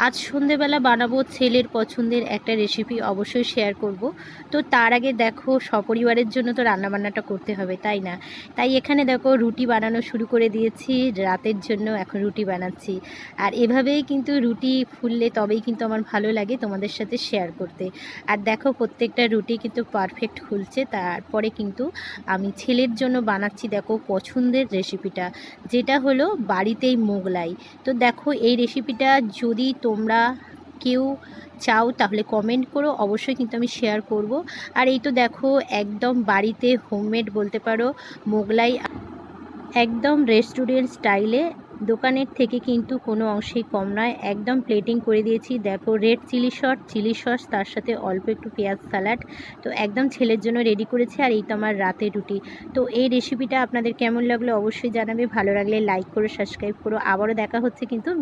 আজ সন্ধেবেলা বানাবো ছেলের পছন্দের একটা রেসিপি, অবশ্যই শেয়ার করব। তো তার আগে দেখো, সপরিবারের জন্য তো রান্নাবান্নাটা করতে হবে, তাই না? তাই এখানে দেখো রুটি বানানো শুরু করে দিয়েছি রাতের জন্য। এখন রুটি বানাচ্ছি, আর এভাবেই কিন্তু রুটি ফুললে তবেই কিন্তু আমার ভালো লাগে তোমাদের সাথে শেয়ার করতে। আর দেখো প্রত্যেকটা রুটি কিন্তু পারফেক্ট ফুলছে। তারপরে কিন্তু আমি ছেলের জন্য বানাচ্ছি দেখো পছন্দের রেসিপিটা, যেটা হলো বাড়িতেই মোগলাই। তো দেখো এই রেসিপিটা যদি তোমরা কেউ চাও তাহলে কমেন্ট করো, অবশ্যই কিন্তু আমি শেয়ার করব। আর এই তো দেখো একদম বাড়িতে হোমমেড বলতে পারো মোগলাই, একদম রেস্টুরেন্ট স্টাইলে, দোকানের থেকে কিন্তু কোনো অংশেই কম নয়। একদম প্লেটিং করে দিয়েছি দেখো, রেড চিলি সস, তার সাথে অল্প একটু পেঁয়াজ সালাড। তো একদম ছেলের জন্য রেডি করেছি। আর এই তো আমার রাতের রুটি। তো এই রেসিপিটা আপনাদের কেমন লাগলো অবশ্যই জানাবে, ভালো লাগলে লাইক করো, সাবস্ক্রাইব করো। আবারও দেখা হচ্ছে কিন্তু